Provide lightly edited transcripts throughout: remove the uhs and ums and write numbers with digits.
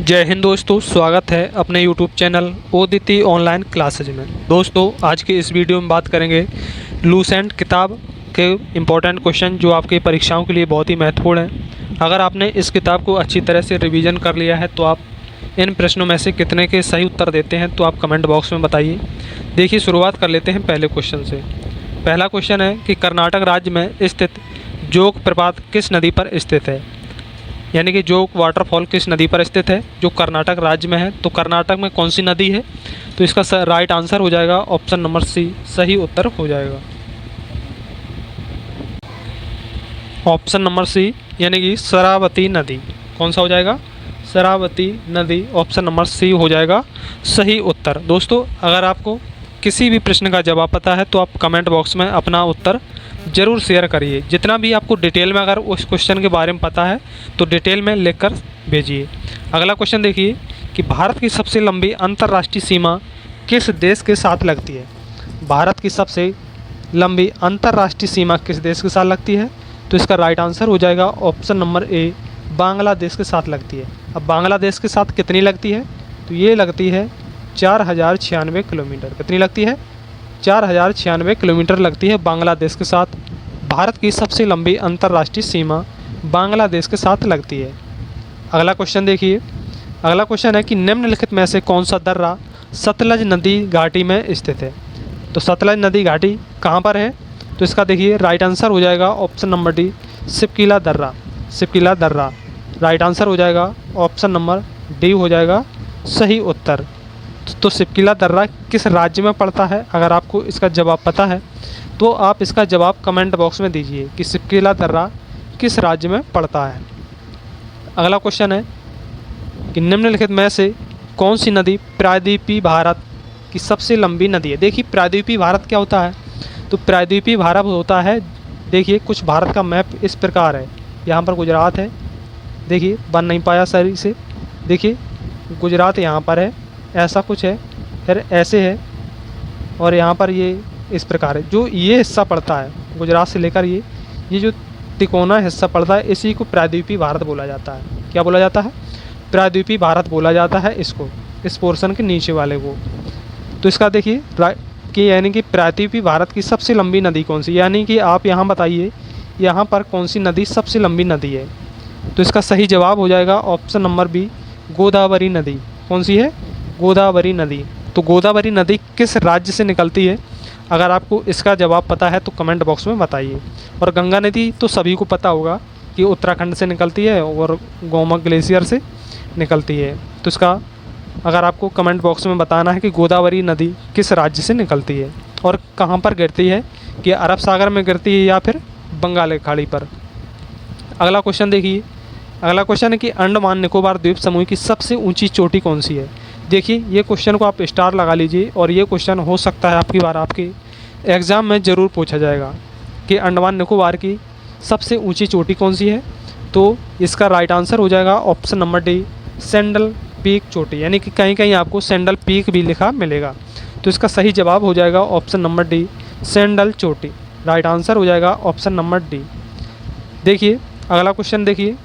जय हिंद दोस्तों, स्वागत है अपने YouTube चैनल ओदिति ऑनलाइन क्लासेज में। दोस्तों, आज के इस वीडियो में बात करेंगे लूसेंट किताब के इम्पोर्टेंट क्वेश्चन जो आपकी परीक्षाओं के लिए बहुत ही महत्वपूर्ण हैं। अगर आपने इस किताब को अच्छी तरह से रिवीजन कर लिया है तो आप इन प्रश्नों में से कितने के सही उत्तर देते हैं तो आप कमेंट बॉक्स में बताइए। देखिए, शुरुआत कर लेते हैं पहले क्वेश्चन से। पहला क्वेश्चन है कि कर्नाटक राज्य में स्थित जोग प्रपात किस नदी पर स्थित है, यानी कि जोग वाटरफॉल किस नदी पर स्थित है जो कर्नाटक राज्य में है। तो कर्नाटक में कौन सी नदी है, तो इसका राइट आंसर हो जाएगा ऑप्शन नंबर सी, सही उत्तर हो जाएगा ऑप्शन नंबर सी, यानी कि शरावती नदी। कौन सा हो जाएगा, शरावती नदी, ऑप्शन नंबर सी हो जाएगा सही उत्तर। दोस्तों, अगर आपको किसी भी प्रश्न का जवाब पता है तो आप कमेंट बॉक्स में अपना उत्तर ज़रूर शेयर करिए। जितना भी आपको डिटेल में अगर उस क्वेश्चन के बारे में पता है तो डिटेल में लिखकर भेजिए। अगला क्वेश्चन देखिए कि भारत की सबसे लंबी अंतर्राष्ट्रीय सीमा किस देश के साथ लगती है। भारत की सबसे लंबी अंतर्राष्ट्रीय सीमा किस देश के साथ लगती है, तो इसका राइट आंसर हो जाएगा ऑप्शन नंबर ए, बांग्लादेश के साथ लगती है। अब बांग्लादेश के साथ कितनी लगती है, तो ये लगती है 4096 किलोमीटर। कितनी लगती है, 4096 किलोमीटर लगती है बांग्लादेश के साथ। भारत की सबसे लंबी अंतर्राष्ट्रीय सीमा बांग्लादेश के साथ लगती है। अगला क्वेश्चन देखिए। अगला क्वेश्चन है कि निम्नलिखित में से कौन सा दर्रा सतलज नदी घाटी में स्थित है। तो सतलज नदी घाटी कहाँ पर है, तो इसका देखिए राइट आंसर हो जाएगा ऑप्शन नंबर डी, सिपकीला दर्रा। सिपकीला दर्रा राइट आंसर हो जाएगा ऑप्शन नंबर डी हो जाएगा सही उत्तर। तो सिपकीला दर्रा किस राज्य में पड़ता है, अगर आपको इसका जवाब पता है तो आप इसका जवाब कमेंट बॉक्स में दीजिए कि सिपकीला दर्रा किस राज्य में पड़ता है। अगला क्वेश्चन है कि निम्नलिखित में से कौन सी नदी प्रायद्वीपीय भारत की सबसे लंबी नदी है। देखिए, प्रायद्वीपीय भारत क्या होता है, तो प्रायद्वीपीय भारत होता है, देखिए कुछ भारत का मैप इस प्रकार है। यहाँ पर गुजरात है, देखिए बन नहीं पाया सही से, देखिए गुजरात यहाँ पर है, ऐसा कुछ है, फिर ऐसे है और यहाँ पर ये इस प्रकार है। जो ये हिस्सा पड़ता है गुजरात से लेकर ये जो तिकोना हिस्सा पड़ता है, इसी को प्रायद्वीपीय भारत बोला जाता है। क्या बोला जाता है, प्रायद्वीपीय भारत बोला जाता है इसको, इस पोर्शन के नीचे वाले को। तो इसका देखिए कि यानी कि प्रायद्वीपीय भारत की सबसे लंबी नदी कौन सी, यानी कि आप यहाँ बताइए यहाँ पर कौन सी नदी सबसे लंबी नदी है। तो इसका सही जवाब हो जाएगा ऑप्शन नंबर बी, गोदावरी नदी। कौन सी है, गोदावरी नदी। तो गोदावरी नदी किस राज्य से निकलती है, अगर आपको इसका जवाब पता है तो कमेंट बॉक्स में बताइए। और गंगा नदी तो सभी को पता होगा कि उत्तराखंड से निकलती है और गोमक ग्लेशियर से निकलती है। तो इसका अगर आपको कमेंट बॉक्स में बताना है कि गोदावरी नदी किस राज्य से निकलती है और कहाँ पर गिरती है, कि अरब सागर में गिरती है या फिर बंगाल की खाड़ी पर। अगला क्वेश्चन देखिए। अगला क्वेश्चन है कि अंडमान निकोबार द्वीप समूह की सबसे ऊंची चोटी कौन सी है। देखिए, ये क्वेश्चन को आप स्टार लगा लीजिए और ये क्वेश्चन हो सकता है आपकी बार आपके एग्ज़ाम में ज़रूर पूछा जाएगा कि अंडमान निकोबार की सबसे ऊंची चोटी कौन सी है। तो इसका राइट आंसर हो जाएगा option number D, sandal peak चोटी, यानी कि कहीं कहीं आपको सैंडल पीक भी लिखा मिलेगा। तो इसका सही जवाब हो जाएगा ऑप्शन नंबर डी, सैंडल चोटी। राइट आंसर हो जाएगा ऑप्शन नंबर डी। देखिए, अगला क्वेश्चन देखिए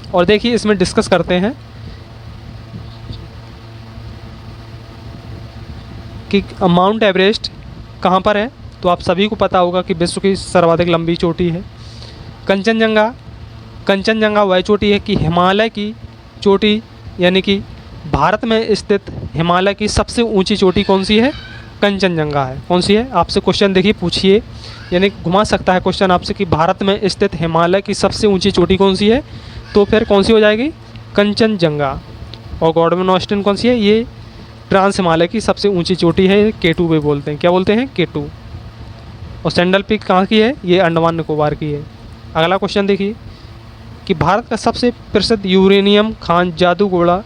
और देखिए इसमें डिस्कस करते हैं कि माउंट एवरेस्ट कहाँ पर है। तो आप सभी को पता होगा कि विश्व की सर्वाधिक लंबी चोटी है कंचनजंगा। कंचनजंगा वह चोटी है कि हिमालय की चोटी, यानी कि भारत में स्थित हिमालय की सबसे ऊंची चोटी कौन सी है, कंचनजंगा है। कौन सी है, आपसे क्वेश्चन देखिए पूछिए, यानी घुमा सकता है क्वेश्चन आपसे कि भारत में स्थित हिमालय की सबसे ऊंची चोटी कौन सी है, तो फिर कौन सी हो जाएगी, कंचनजंगा। और गॉडमन ऑस्टिन कौन सी है, ये ट्रांस हिमालय की सबसे ऊंची चोटी है, K2 भी बोलते हैं। क्या बोलते हैं, K2। और सैंडल पीक कहाँ की है, ये अंडमान निकोबार की है। अगला क्वेश्चन देखिए कि भारत का सबसे प्रसिद्ध यूरेनियम खान जादूगोड़ा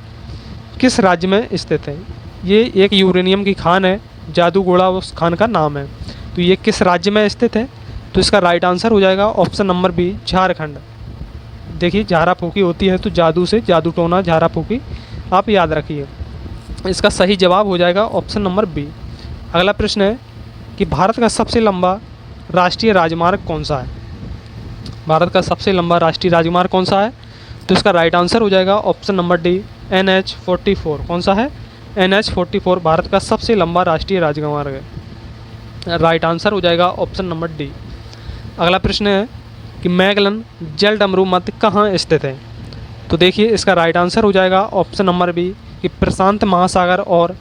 किस राज्य में स्थित है। ये एक यूरेनियम की खान है, जादूगोड़ा उस खान का नाम है। तो ये किस राज्य में स्थित है, तो इसका राइट आंसर हो जाएगा ऑप्शन नंबर बी, झारखंड। देखिए, झारा फूकी होती है तो जादू से जादू टोना झारा फूकी, आप याद रखिए। इसका सही जवाब हो जाएगा ऑप्शन नंबर बी। अगला प्रश्न है कि भारत का सबसे लंबा राष्ट्रीय राजमार्ग कौन सा है। भारत का सबसे लंबा राष्ट्रीय राजमार्ग कौन सा है, तो इसका राइट आंसर हो जाएगा ऑप्शन नंबर डी, NH44। कौन सा है? NH44 भारत का सबसे लंबा राष्ट्रीय राजमार्ग है। राइट आंसर हो जाएगा ऑप्शन नंबर डी। अगला प्रश्न है कि मैगलन जल डमरू मध्य कहाँ स्थित है? तो देखिए इसका राइट आंसर हो जाएगा ऑप्शन नंबर बी कि प्रशांत महासागर और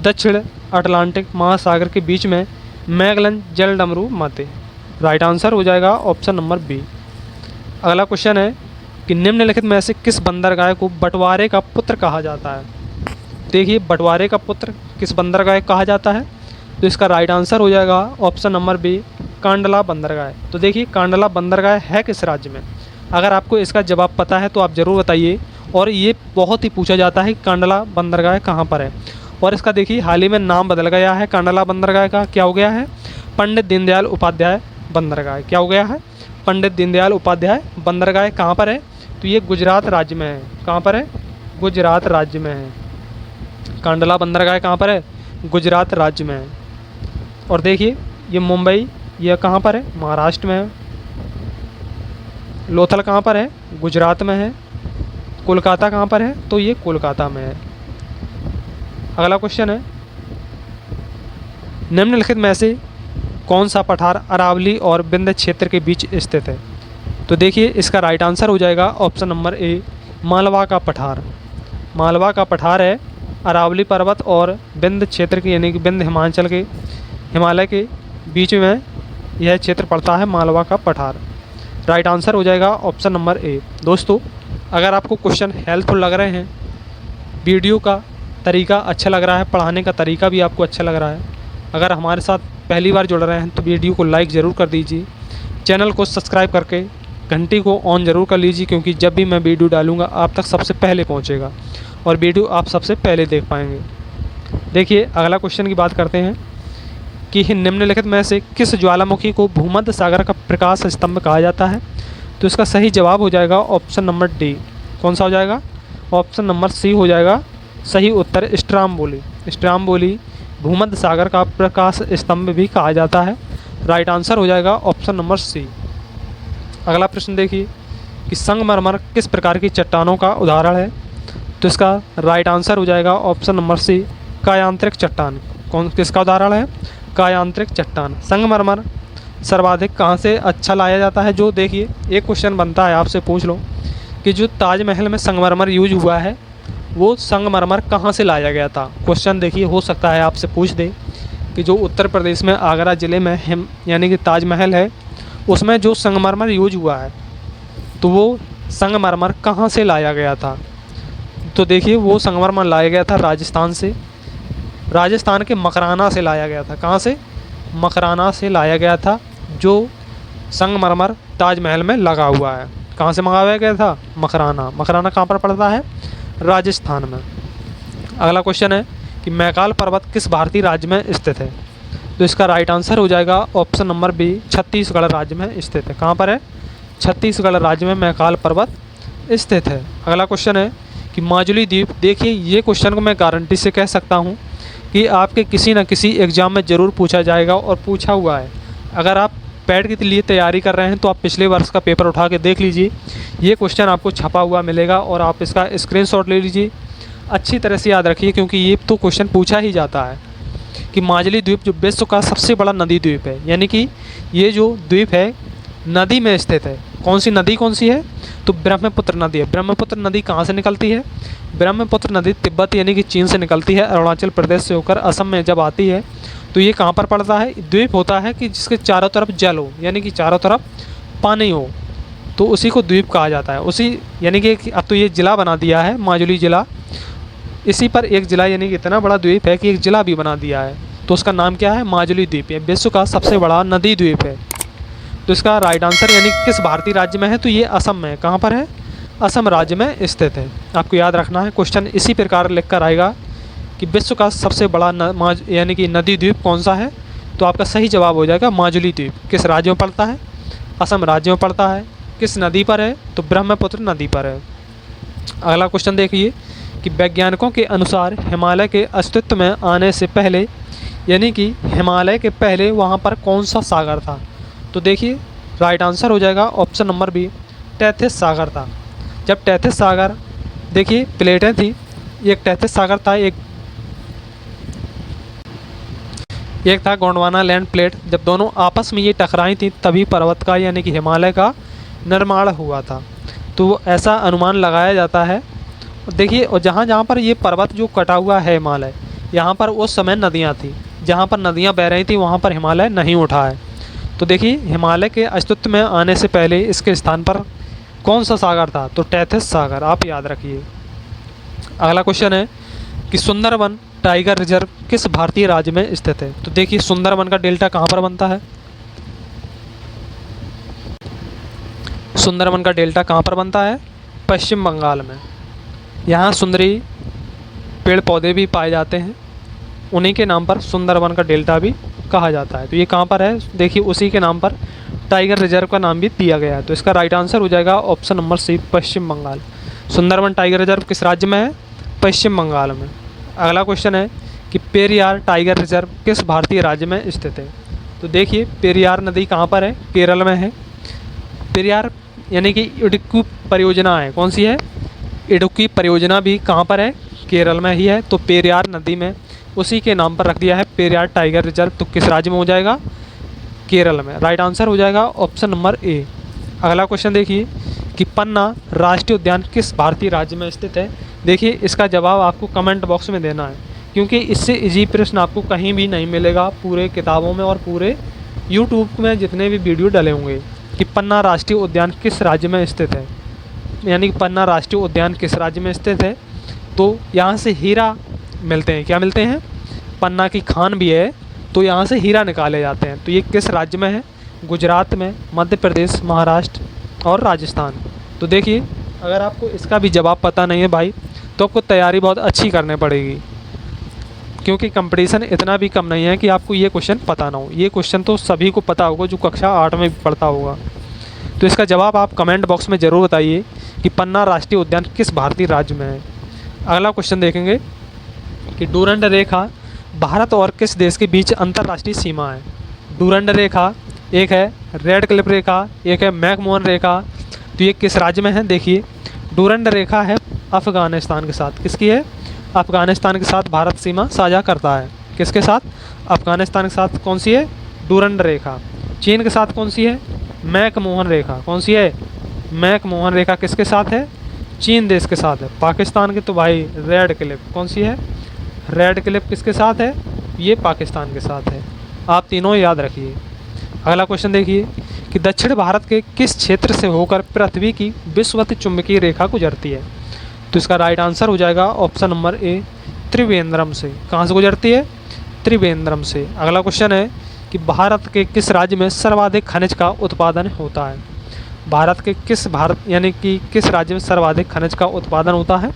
दक्षिण अटलांटिक महासागर के बीच में मैगलन जल डमरू मध्य। राइट आंसर हो जाएगा ऑप्शन नंबर बी। अगला क्वेश्चन है कि निम्नलिखित में से किस बंदरगाह को बंटवारे का पुत्र कहा जाता है? देखिए बंटवारे का पुत्र किस बंदरगाह कहा जाता है? तो इसका राइट आंसर हो जाएगा ऑप्शन नंबर बी कांडला बंदरगाह। तो देखिए कांडला बंदरगाह है किस राज्य में? अगर आपको इसका जवाब पता है तो आप ज़रूर बताइए। और ये बहुत ही पूछा जाता है कि कांडला बंदरगाह कहाँ पर है। और इसका देखिए हाल ही में नाम बदल गया है कांडला बंदरगाह का। क्या हो गया है? पंडित दीनदयाल उपाध्याय बंदरगाह। क्या हो गया है? पंडित दीनदयाल उपाध्याय बंदरगाह कहाँ पर है? तो ये गुजरात राज्य में है। कहाँ पर है? गुजरात राज्य में है। कांडला बंदरगाह कहाँ पर है? गुजरात राज्य में है। और देखिए ये मुंबई, ये कहाँ पर है? महाराष्ट्र में है। लोथल कहाँ पर है? गुजरात में है। कोलकाता कहाँ पर है? तो ये कोलकाता में है। अगला क्वेश्चन है निम्नलिखित में से कौन सा पठार अरावली और विंध्य क्षेत्र के बीच स्थित है? तो देखिए इसका राइट आंसर हो जाएगा ऑप्शन नंबर ए मालवा का पठार। मालवा का पठार है अरावली पर्वत और विंध्य क्षेत्र के यानी कि विंध्य हिमाचल के हिमालय के बीच में यह क्षेत्र पड़ता है, मालवा का पठार। राइट आंसर हो जाएगा ऑप्शन नंबर ए। दोस्तों अगर आपको क्वेश्चन हेल्पफुल लग रहे हैं, वीडियो का तरीका अच्छा लग रहा है, पढ़ाने का तरीका भी आपको अच्छा लग रहा है, अगर हमारे साथ पहली बार जुड़ रहे हैं तो वीडियो को लाइक ज़रूर कर दीजिए। चैनल को सब्सक्राइब करके घंटी को ऑन ज़रूर कर लीजिए, क्योंकि जब भी मैं वीडियो डालूंगा आप तक सबसे पहले पहुंचेगा और वीडियो आप सबसे पहले देख पाएंगे। देखिए अगला क्वेश्चन की बात करते हैं कि निम्नलिखित में से किस ज्वालामुखी को भूमध्य सागर का प्रकाश स्तंभ कहा जाता है? तो इसका सही जवाब हो जाएगा ऑप्शन नंबर डी। कौन सा हो जाएगा? ऑप्शन नंबर सी हो जाएगा सही उत्तर, स्ट्राम्बोली। स्ट्राम्बोली भूमध्य सागर का प्रकाश स्तंभ भी कहा जाता है। राइट आंसर हो जाएगा ऑप्शन नंबर सी। अगला प्रश्न देखिए कि संगमरमर किस प्रकार की चट्टानों का उदाहरण है? तो इसका राइट आंसर हो जाएगा ऑप्शन नंबर सी कायांतरिक चट्टान। कौन किसका उदाहरण है? कायांतरिक चट्टान। संगमरमर सर्वाधिक कहाँ से अच्छा लाया जाता है? जो देखिए एक क्वेश्चन बनता है, आपसे पूछ लो कि जो ताजमहल में संगमरमर यूज हुआ है वो संगमरमर कहाँ से लाया गया था? क्वेश्चन देखिए हो सकता है आपसे पूछ दे कि जो उत्तर प्रदेश में आगरा ज़िले में यानी कि ताजमहल है उसमें जो संगमरमर यूज हुआ है तो वो संगमरमर कहाँ से लाया गया था? तो देखिए वो संगमरमर लाया गया था राजस्थान से। राजस्थान के मकराना से लाया गया था। कहाँ से? मकराना से लाया गया था जो संगमरमर ताजमहल में लगा हुआ है। कहाँ से मंगाया गया था? मकराना। मकराना कहाँ पर पड़ता है? राजस्थान में। अगला क्वेश्चन है कि मैकाल पर्वत किस भारतीय राज्य में स्थित है? तो इसका राइट आंसर हो जाएगा ऑप्शन नंबर बी छत्तीसगढ़ राज्य में स्थित है। कहाँ पर है? छत्तीसगढ़ राज्य में मैकाल पर्वत स्थित है। अगला क्वेश्चन है कि माजुली द्वीप। देखिए ये क्वेश्चन को मैं गारंटी से कह सकता हूँ कि आपके किसी न किसी एग्ज़ाम में ज़रूर पूछा जाएगा और पूछा हुआ है। अगर आप पैड के लिए तैयारी कर रहे हैं तो आप पिछले वर्ष का पेपर उठा के देख लीजिए, ये क्वेश्चन आपको छपा हुआ मिलेगा और आप इसका स्क्रीनशॉट ले लीजिए। अच्छी तरह से याद रखिए क्योंकि ये तो क्वेश्चन पूछा ही जाता है कि माजुली द्वीप जो विश्व का सबसे बड़ा नदी द्वीप है, यानी कि ये जो द्वीप है नदी में स्थित है। कौन सी नदी कौन सी है? तो ब्रह्मपुत्र नदी है। ब्रह्मपुत्र नदी कहाँ से निकलती है? ब्रह्मपुत्र नदी तिब्बत यानी कि चीन से निकलती है, अरुणाचल प्रदेश से होकर असम में जब आती है तो ये कहाँ पर पड़ता है? द्वीप होता है कि जिसके चारों तरफ जल हो, यानी कि चारों तरफ पानी हो, तो उसी को द्वीप कहा जाता है। उसी यानी कि अब तो ये ज़िला बना दिया है माजुली ज़िला, इसी पर एक ज़िला यानी कि इतना बड़ा द्वीप है कि एक ज़िला भी बना दिया है, तो उसका नाम क्या है? माजुली द्वीप। ये विश्व का सबसे बड़ा नदी द्वीप है। तो इसका राइट आंसर यानी किस भारतीय राज्य में है? तो ये असम में है। कहाँ पर है? असम राज्य में स्थित है। आपको याद रखना है, क्वेश्चन इसी प्रकार लिख कर आएगा कि विश्व का सबसे बड़ा यानी कि नदी द्वीप कौन सा है? तो आपका सही जवाब हो जाएगा माजुली द्वीप। किस राज्य में पड़ता है? असम राज्य में पड़ता है। किस नदी पर है? तो ब्रह्मपुत्र नदी पर है। अगला क्वेश्चन देखिए कि वैज्ञानिकों के अनुसार हिमालय के अस्तित्व में आने से पहले यानी कि हिमालय के पहले वहाँ पर कौन सा सागर था? तो देखिए राइट आंसर हो जाएगा ऑप्शन नंबर बी टेथिस सागर था। जब टेथिस सागर देखिए प्लेटें थी एक तैतीस सागर था, एक था गोंडवाना लैंड प्लेट। जब दोनों आपस में ये टकराई थी तभी पर्वत का यानी कि हिमालय का निर्माण हुआ था। तो ऐसा अनुमान लगाया जाता है। देखिए, और जहाँ जहाँ पर ये पर्वत जो कटा हुआ है हिमालय, यहाँ पर उस समय नदियाँ थी, जहाँ पर नदियाँ बह रही थी वहाँ पर हिमालय नहीं उठा है। तो देखिए, हिमालय के अस्तित्व में आने से पहले इसके स्थान पर कौन सा सागर था, तो तैतीस सागर, आप याद रखिए। अगला क्वेश्चन है कि सुंदरबन टाइगर रिजर्व किस भारतीय राज्य में स्थित है। तो देखिए, सुंदरबन का डेल्टा कहाँ पर बनता है, सुंदरबन का डेल्टा कहाँ पर बनता है, पश्चिम बंगाल में। यहाँ सुंदरी पेड़ पौधे भी पाए जाते हैं, उन्हीं के नाम पर सुंदरबन का डेल्टा भी कहा जाता है। तो ये कहाँ पर है, देखिए उसी के नाम पर टाइगर रिजर्व का नाम भी दिया गया है। तो इसका राइट आंसर हो जाएगा ऑप्शन नंबर सी, पश्चिम बंगाल। सुंदरबन टाइगर रिजर्व किस राज्य में है, पश्चिम बंगाल में। अगला क्वेश्चन है कि पेरियार टाइगर रिजर्व किस भारतीय राज्य में स्थित है। तो देखिए, पेरियार नदी कहाँ पर है, केरल में है। पेरियार यानी कि इडुक्की परियोजना है, कौन सी है, इडुक्की परियोजना भी कहाँ पर है, केरल में ही है। तो पेरियार नदी में उसी के नाम पर रख दिया है पेरियार टाइगर रिजर्व। तो किस राज्य में हो जाएगा, केरल में। राइट आंसर हो जाएगा ऑप्शन नंबर ए। अगला क्वेश्चन देखिए कि पन्ना राष्ट्रीय उद्यान किस भारतीय राज्य में स्थित है। देखिए, इसका जवाब आपको कमेंट बॉक्स में देना है, क्योंकि इससे इजी प्रश्न आपको कहीं भी नहीं मिलेगा, पूरे किताबों में और पूरे यूट्यूब में जितने भी वीडियो डले होंगे, कि पन्ना राष्ट्रीय उद्यान किस राज्य में स्थित है, यानी कि पन्ना राष्ट्रीय उद्यान किस राज्य में स्थित है। तो यहाँ से हीरा मिलते हैं, क्या मिलते हैं, पन्ना की खान भी है, तो यहाँ से हीरा निकाले जाते हैं। तो ये किस राज्य में है, गुजरात में, मध्य प्रदेश, महाराष्ट्र और राजस्थान। तो देखिए, अगर आपको इसका भी जवाब पता नहीं है भाई, तो आपको तैयारी बहुत अच्छी करनी पड़ेगी, क्योंकि कंपटीशन इतना भी कम नहीं है कि आपको ये क्वेश्चन पता ना हो। ये क्वेश्चन तो सभी को पता होगा जो कक्षा 8 में पढ़ता होगा। तो इसका जवाब आप कमेंट बॉक्स में ज़रूर बताइए कि पन्ना राष्ट्रीय उद्यान किस भारतीय राज्य में है। अगला क्वेश्चन देखेंगे कि डूरंड रेखा भारत और किस देश के बीच अंतर्राष्ट्रीय सीमा है। डूरंड रेखा, एक है रेड क्लिफ रेखा, एक है मैकमोहन रेखा। तो ये किस राज्य में है, देखिए डूरंड रेखा है अफ़गानिस्तान के साथ। किसकी है, अफ़गानिस्तान के साथ भारत सीमा साझा करता है। किसके साथ, अफ़गानिस्तान के साथ कौन सी है, डूरंड रेखा। चीन के साथ कौन सी है, मैकमोहन रेखा। कौन सी है, मैकमोहन रेखा किसके साथ है, चीन देश के साथ है। पाकिस्तान की तो भाई रेड क्लिफ, कौन सी है, रेड क्लिफ किसके साथ है, ये पाकिस्तान के साथ है। आप तीनों याद रखिए। अगला क्वेश्चन देखिए कि दक्षिण भारत के किस क्षेत्र से होकर पृथ्वी की विषुवत चुंबकीय रेखा गुजरती है। तो इसका राइट आंसर हो जाएगा ऑप्शन नंबर ए, त्रिवेंद्रम से। कहाँ से गुजरती है, त्रिवेंद्रम से। अगला क्वेश्चन है कि भारत के किस राज्य में सर्वाधिक खनिज का उत्पादन होता है। भारत के किस राज्य में सर्वाधिक खनिज का उत्पादन होता है।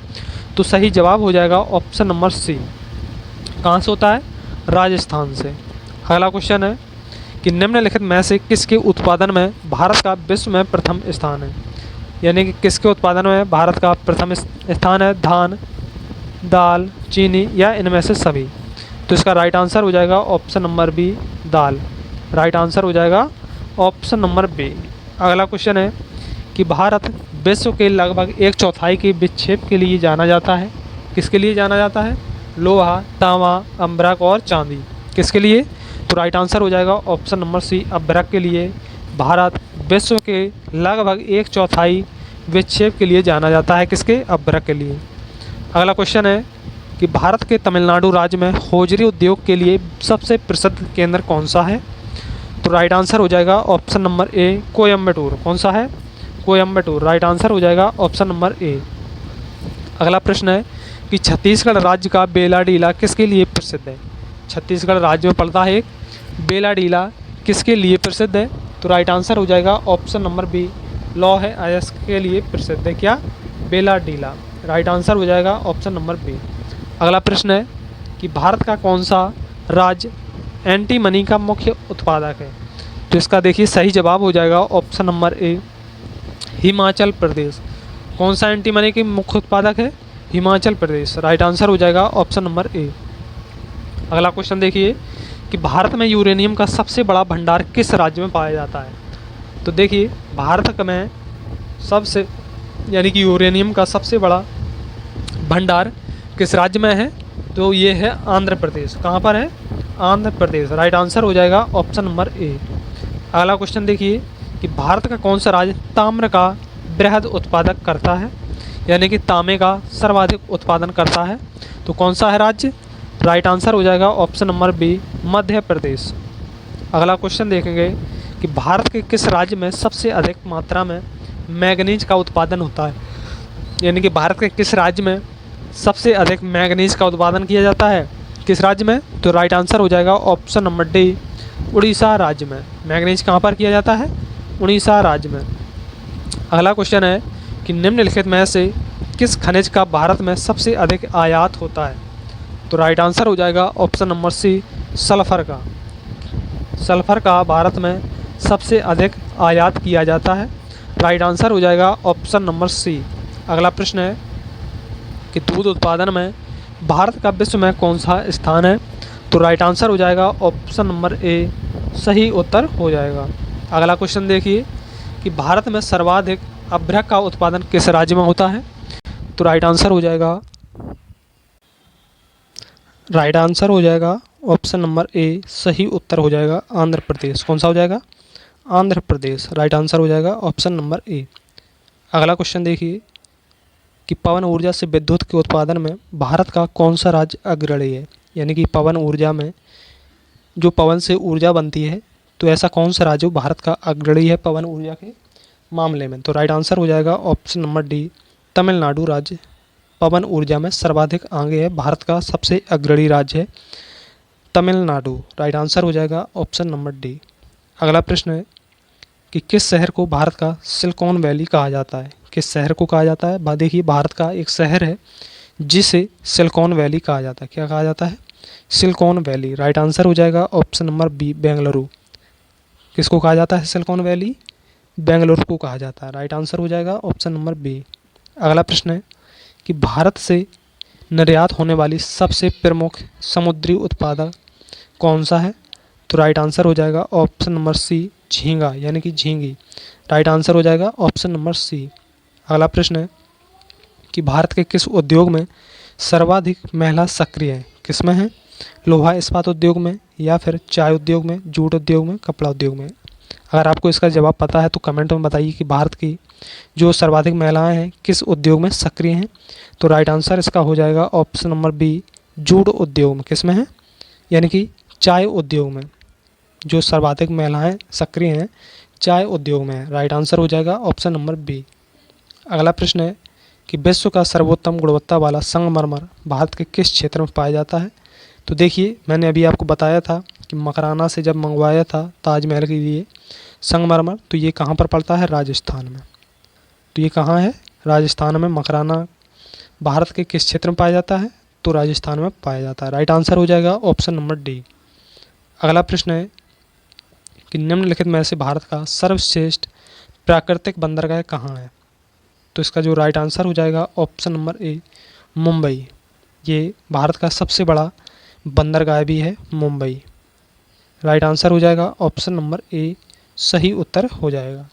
तो सही जवाब हो जाएगा ऑप्शन नंबर सी, कहाँ से होता है, राजस्थान से। अगला क्वेश्चन है कि निम्नलिखित में से किसके उत्पादन में भारत का विश्व में प्रथम स्थान है। यानी कि किसके उत्पादन में भारत का प्रथम स्थान है, धान, दाल, चीनी या इनमें से सभी। तो इसका राइट आंसर हो जाएगा ऑप्शन नंबर बी, दाल। राइट आंसर हो जाएगा ऑप्शन नंबर बी। अगला क्वेश्चन है कि भारत विश्व के लगभग 1/4 के विक्षेप के लिए जाना जाता है। किसके लिए जाना जाता है, लोहा, तांबा, अम्बरक और चांदी। किसके लिए, तो राइट आंसर हो जाएगा ऑप्शन नंबर सी, अम्बरक के लिए। भारत विश्व के लगभग 1/4 विक्षेप के लिए जाना जाता है, किसके, अम्बरक के लिए। अगला क्वेश्चन है कि भारत के तमिलनाडु राज्य में हौजरी उद्योग के लिए सबसे प्रसिद्ध केंद्र कौन सा है। तो राइट आंसर हो जाएगा ऑप्शन नंबर ए, कोयम्बटूर। कौन सा है, कोयम्बटूर। राइट आंसर हो जाएगा ऑप्शन नंबर ए। अगला प्रश्न है कि छत्तीसगढ़ राज्य का बेलाडीला किसके लिए प्रसिद्ध है। छत्तीसगढ़ राज्य में पड़ता है एक बेलाडीला, किसके लिए प्रसिद्ध है। तो राइट आंसर हो जाएगा ऑप्शन नंबर बी, लौह अयस्क के लिए प्रसिद्ध है, क्या, बेलाडीला। राइट आंसर हो जाएगा ऑप्शन नंबर बी। अगला प्रश्न है कि भारत का कौन सा राज्य एंटी मनी का मुख्य उत्पादक है। तो इसका देखिए सही जवाब हो जाएगा option number A, Himachal Pradesh. कौन सा एंटी मनी के मुख्य उत्पादक है, हिमाचल प्रदेश। राइट आंसर हो जाएगा ऑप्शन नंबर ए। अगला क्वेश्चन देखिए कि भारत में यूरेनियम का सबसे बड़ा भंडार किस राज्य में पाया जाता है। तो देखिए, भारत में सबसे यानी कि यूरेनियम का सबसे बड़ा भंडार किस राज्य में है? तो ये है आंध्र प्रदेश। कहाँ पर है? आंध्र प्रदेश। राइट आंसर हो जाएगा ऑप्शन नंबर ए। अगला क्वेश्चन देखिए कि भारत का कौन सा राज्य ताम्र का बृहद उत्पादक करता है, यानी कि तांबे का सर्वाधिक उत्पादन करता है? तो कौन सा है राज्य? राइट आंसर हो जाएगा option number B, Madhya Pradesh. अगला क्वेश्चन देखेंगे कि भारत के किस राज्य में सबसे अधिक मात्रा में मैंगनीज का उत्पादन होता है, यानी कि भारत के किस राज्य में सबसे अधिक मैंगनीज का उत्पादन किया जाता है? किस राज्य में? तो राइट आंसर हो जाएगा ऑप्शन नंबर डी, उड़ीसा राज्य में। मैंगनीज कहाँ पर किया जाता है? उड़ीसा राज्य में। अगला क्वेश्चन है कि निम्नलिखित में से किस खनिज का भारत में सबसे अधिक आयात होता है? तो राइट आंसर हो जाएगा ऑप्शन नंबर सी, सल्फर का। सल्फर का भारत में सबसे अधिक आयात किया जाता है। राइट आंसर हो जाएगा ऑप्शन नंबर सी। अगला प्रश्न है कि दूध उत्पादन में भारत का विश्व में कौन सा स्थान है? तो राइट आंसर हो जाएगा ऑप्शन नंबर ए, सही उत्तर हो जाएगा। अगला क्वेश्चन देखिए कि भारत में सर्वाधिक अभ्रक का उत्पादन किस राज्य में होता है? तो राइट आंसर हो जाएगा ऑप्शन नंबर ए, सही उत्तर हो जाएगा आंध्र प्रदेश। कौन सा हो जाएगा? आंध्र प्रदेश। राइट आंसर हो जाएगा ऑप्शन नंबर ए। अगला क्वेश्चन देखिए कि पवन ऊर्जा से विद्युत के उत्पादन में भारत का कौन सा राज्य अग्रणी है, यानी कि पवन ऊर्जा में जो पवन से ऊर्जा बनती है, तो ऐसा कौन सा राज्य भारत का अग्रणी है पवन ऊर्जा के मामले में? तो राइट आंसर हो जाएगा ऑप्शन नंबर डी, तमिलनाडु राज्य पवन ऊर्जा में सर्वाधिक आगे है। भारत का सबसे अग्रणी राज्य है तमिलनाडु। राइट आंसर हो जाएगा ऑप्शन नंबर डी। अगला प्रश्न है कि किस शहर को भारत का सिलिकॉन वैली कहा जाता है? किस शहर को कहा जाता है? देखिए भारत का एक शहर है जिसे सिलिकॉन वैली कहा जाता है। क्या कहा जाता है? Silicon valley. राइट आंसर हो जाएगा ऑप्शन नंबर बी, बेंगलुरु। किसको कहा जाता है सिलिकॉन वैली? बेंगलुरु को कहा जाता है। राइट आंसर हो जाएगा ऑप्शन नंबर बी। अगला प्रश्न है कि भारत से निर्यात होने वाली सबसे प्रमुख समुद्री उत्पादक कौन सा है? तो राइट आंसर हो जाएगा ऑप्शन नंबर सी, झींगा, यानी कि झींगी। राइट आंसर हो जाएगा ऑप्शन नंबर सी। अगला प्रश्न है कि भारत के किस उद्योग में सर्वाधिक महिला सक्रिय है? किस में है? लोहा इस्पात उद्योग में, या फिर चाय उद्योग में, जूट उद्योग में, कपड़ा उद्योग में? अगर आपको इसका जवाब पता है तो कमेंट में बताइए कि भारत की जो सर्वाधिक महिलाएं हैं किस उद्योग में सक्रिय हैं। तो राइट आंसर इसका हो जाएगा ऑप्शन नंबर बी, जूट उद्योग में। किस में है? यानी कि चाय उद्योग में जो सर्वाधिक महिलाएं सक्रिय हैं, चाय उद्योग में है। राइट आंसर हो जाएगा ऑप्शन नंबर बी। अगला प्रश्न है कि विश्व का सर्वोत्तम गुणवत्ता वाला संगमरमर भारत के किस क्षेत्र में पाया जाता है? तो देखिए मैंने अभी आपको बताया था कि मकराना से जब मंगवाया था ताजमहल के लिए संगमरमर, तो ये कहाँ पर पड़ता है? राजस्थान में। तो ये कहाँ है? राजस्थान में। मकराना भारत के किस क्षेत्र में पाया जाता है? तो राजस्थान में पाया जाता है। राइट आंसर हो जाएगा ऑप्शन नंबर डी। अगला प्रश्न है कि निम्नलिखित में से भारत का सर्वश्रेष्ठ प्राकृतिक बंदरगाह कहाँ है? तो इसका जो राइट आंसर हो जाएगा ऑप्शन नंबर ए, मुंबई। ये भारत का सबसे बड़ा बंदरगाह भी है, मुंबई। राइट आंसर हो जाएगा ऑप्शन नंबर ए, सही उत्तर हो जाएगा।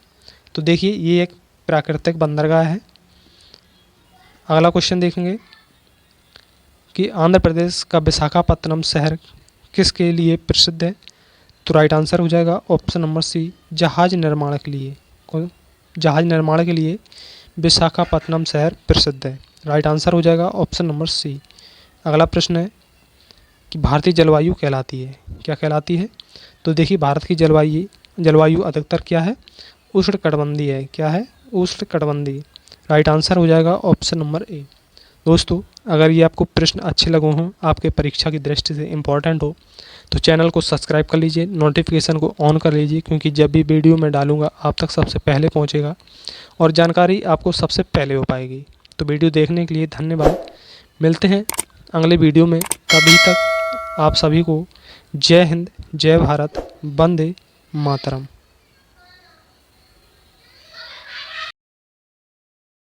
तो देखिए ये एक प्राकृतिक बंदरगाह है। अगला क्वेश्चन देखेंगे कि आंध्र प्रदेश का विशाखापत्तनम शहर किसके लिए प्रसिद्ध है? तो राइट आंसर हो जाएगा ऑप्शन नंबर सी, जहाज निर्माण के लिए। जहाज निर्माण के लिए विशाखापत्तनम शहर प्रसिद्ध है। राइट आंसर हो जाएगा ऑप्शन नंबर सी। अगला प्रश्न है कि भारतीय जलवायु कहलाती है, क्या कहलाती है? तो देखिए भारत की जलवायु अधिकतर क्या है? उष्णकटिबंधीय है। क्या है? उष्णकटिबंधीय। राइट आंसर हो जाएगा ऑप्शन नंबर ए। दोस्तों अगर ये आपको प्रश्न अच्छे लगे हों, आपके परीक्षा की दृष्टि से इम्पोर्टेंट हो, तो चैनल को सब्सक्राइब कर लीजिए, नोटिफिकेशन को ऑन कर लीजिए, क्योंकि जब भी वीडियो मैं डालूंगा आप तक सबसे पहले पहुंचेगा और जानकारी आपको सबसे पहले हो पाएगी। तो वीडियो देखने के लिए धन्यवाद। मिलते हैं अगले वीडियो में। तभी तक आप सभी को जय हिंद, जय भारत, वंदे मातरम।